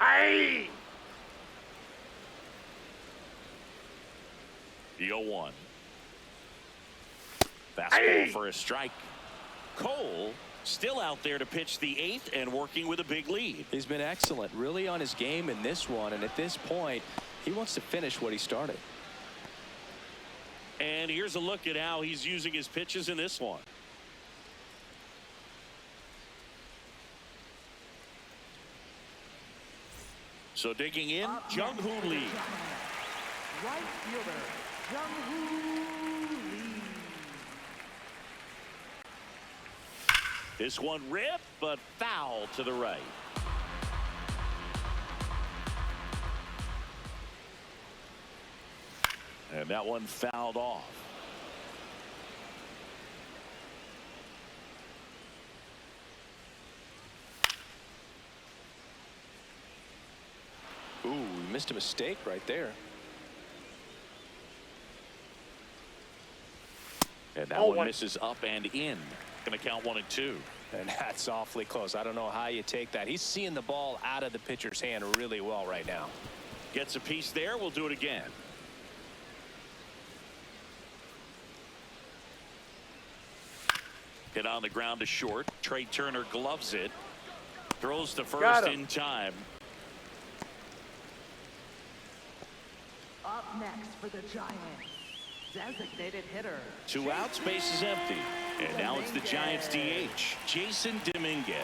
Aye. The 0-1. Fastball for a strike. Cole still out there to pitch the 8th and working with a big lead. He's been excellent, really on his game in this one, and at this point, he wants to finish what he started. And here's a look at how he's using his pitches in this one. So digging in, Jung-Hoo Lee. Right fielder, Jung-Hoo Lee. This one ripped, but foul to the right. And that one fouled off. Ooh, he missed a mistake right there. And that one misses up and in. Going to count 1 and 2. And that's awfully close. I don't know how you take that. He's seeing the ball out of the pitcher's hand really well right now. Gets a piece there. We'll do it again. Hit on the ground to short. Trey Turner gloves it. Throws to first in time. Up next for the Giants, designated hitter. 2 outs, base is empty. And now it's the Giants DH, Jason Dominguez.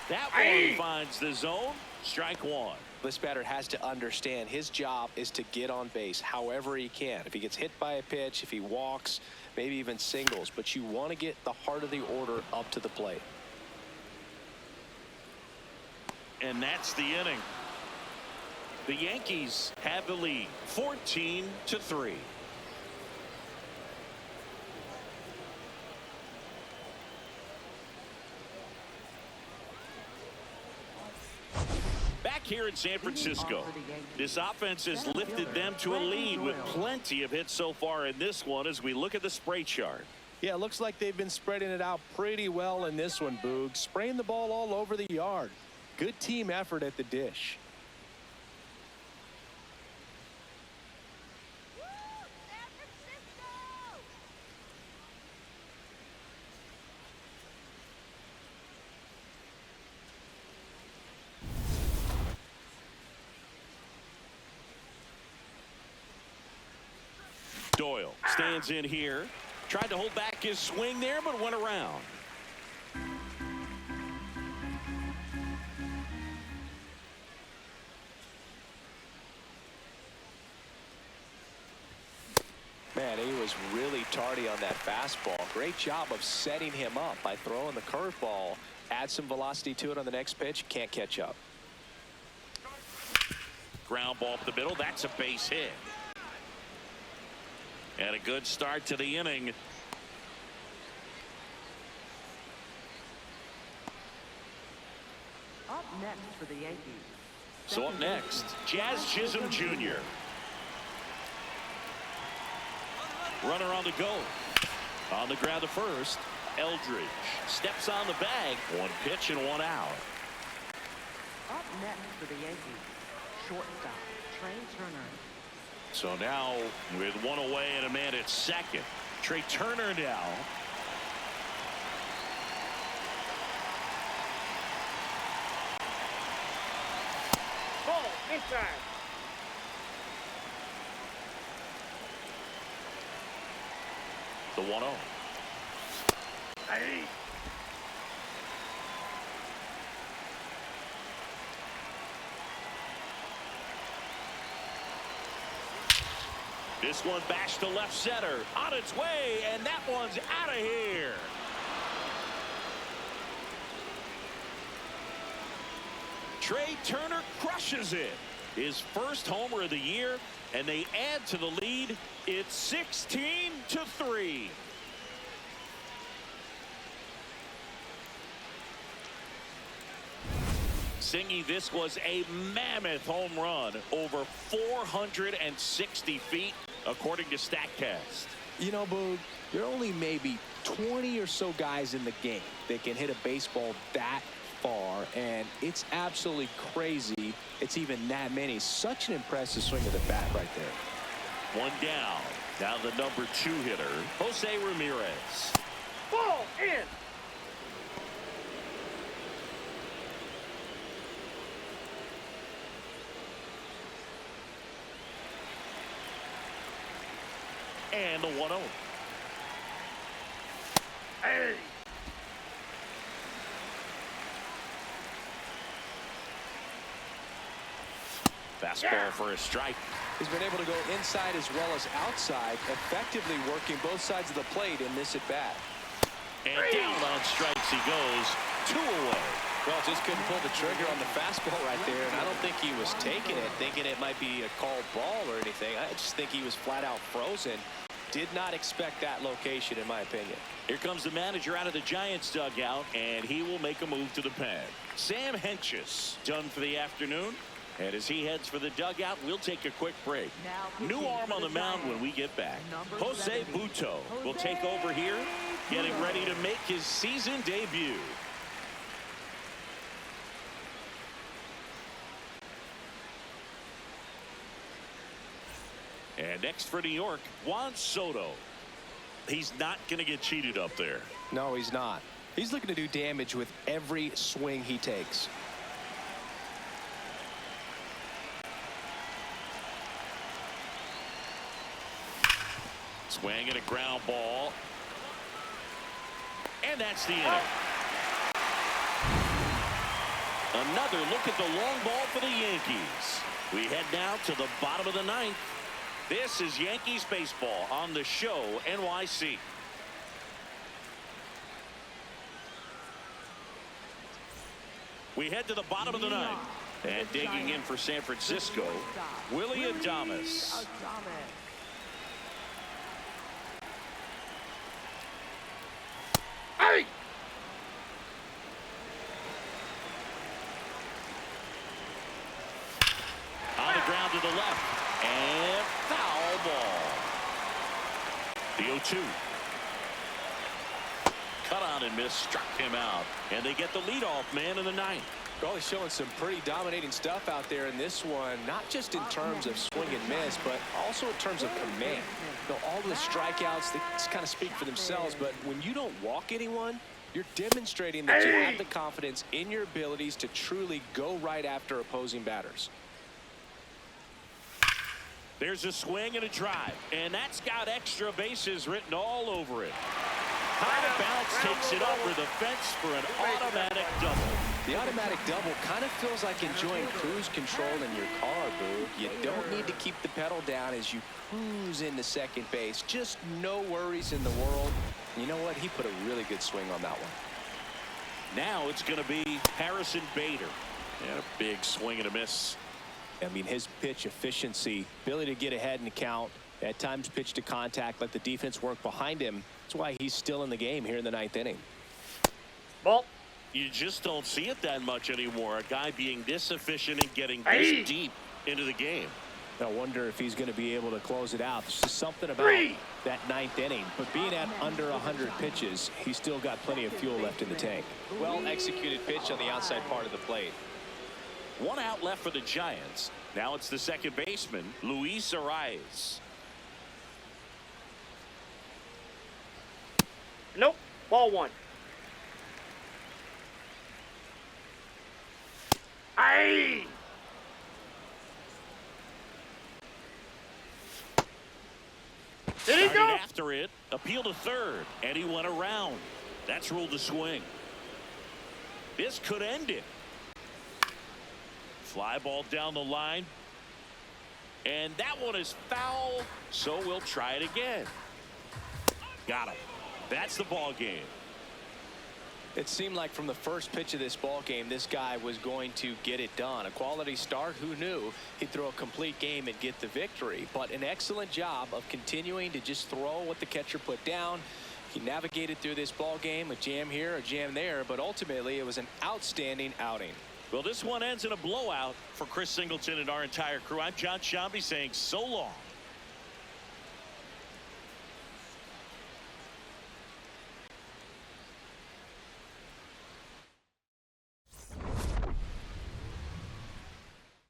That one finds the zone. Strike 1. This batter has to understand his job is to get on base however he can. If he gets hit by a pitch, if he walks, maybe even singles, but you want to get the heart of the order up to the plate. And that's the inning. The Yankees have the lead 14-3. Back here in San Francisco, this offense has lifted them to a lead with plenty of hits so far in this one as we look at the spray chart. Yeah, it looks like they've been spreading it out pretty well in this one, Boog. Spraying the ball all over the yard. Good team effort at the dish. Doyle stands in here. Tried to hold back his swing there, but went around. Man, he was really tardy on that fastball. Great job of setting him up by throwing the curveball. Add some velocity to it on the next pitch. Can't catch up. Ground ball up the middle. That's a base hit. And a good start to the inning. Up next for the Yankees. So up next, Jazz Chisholm Jr. Runner on the go. On the ground to first, Eldridge steps on the bag. One pitch and one out. Up next for the Yankees, shortstop, Trey Turner. So now with one away and a man at second, Trey Turner now. Ball inside. The 1-0. Aye. This one bashed to left center. On its way, and that one's out of here. Trey Turner crushes it. His first homer of the year, and they add to the lead. It's 16-3. Singy, this was a mammoth home run, over 460 feet, according to StatCast. You know, Boog, there are only maybe 20 or so guys in the game that can hit a baseball that far, and it's absolutely crazy it's even that many. Such an impressive swing of the bat right there. One down. Now the number 2 hitter, Jose Ramirez. Ball in. And the 1-0. Hey. Fastball for a strike. He's been able to go inside as well as outside, effectively working both sides of the plate in this at bat. And down on strikes he goes. 2 away. Well, just couldn't pull the trigger on the fastball right there, and I don't think he was taking it, thinking it might be a called ball or anything. I just think he was flat out frozen. Did not expect that location, in my opinion. Here comes the manager out of the Giants dugout, and he will make a move to the pen. Sam Hentges done for the afternoon. And as he heads for the dugout, we'll take a quick break. New arm on the mound when we get back. Jose Butto will take over here, getting ready to make his season debut. And next for New York, Juan Soto. He's not going to get cheated up there. No, he's not. He's looking to do damage with every swing he takes. Swing and a ground ball. And that's the inning. Another look at the long ball for the Yankees. We head now to the bottom of the 9th. This is Yankees baseball on the show NYC. We head to the bottom of the 9th. And digging in for San Francisco, Willy Adames. Hey. On the ground to the left. And foul ball. The 0-2. Cut on and miss, struck him out. And they get the leadoff man in the 9th. Well, he's showing some pretty dominating stuff out there in this one, not just in terms of swing and miss, but also in terms of command. You know, all the strikeouts, they kind of speak for themselves, but when you don't walk anyone, you're demonstrating that you have the confidence in your abilities to truly go right after opposing batters. There's a swing and a drive, and that's got extra bases written all over it. High bounce takes it over the fence for an automatic double. The automatic double kind of feels like enjoying cruise control in your car, Boo. You don't need to keep the pedal down as you cruise into second base. Just no worries in the world. You know what? He put a really good swing on that one. Now it's going to be Harrison Bader. And a big swing and a miss. I mean, his pitch efficiency, ability to get ahead in the count, at times pitch to contact, let the defense work behind him. That's why he's still in the game here in the 9th inning. Ball. You just don't see it that much anymore. A guy being this efficient and getting this deep into the game. I wonder if he's going to be able to close it out. There's just something about that ninth inning. But being at under 100 pitches, he's still got plenty of fuel left in the tank. Well executed pitch on the outside part of the plate. 1 out left for the Giants. Now it's the second baseman, Luis Adames. Nope. Ball 1. Aye. Did he go? After it, appeal to third, and he went around. That's ruled a swing. This could end it. Fly ball down the line. And that one is foul, so we'll try it again. Got him. That's the ball game. It seemed like from the first pitch of this ball game, this guy was going to get it done. A quality start. Who knew he'd throw a complete game and get the victory? But an excellent job of continuing to just throw what the catcher put down. He navigated through this ball game, a jam here, a jam there, but ultimately it was an outstanding outing. Well, this one ends in a blowout for Chris Singleton and our entire crew. I'm John Shambi saying so long.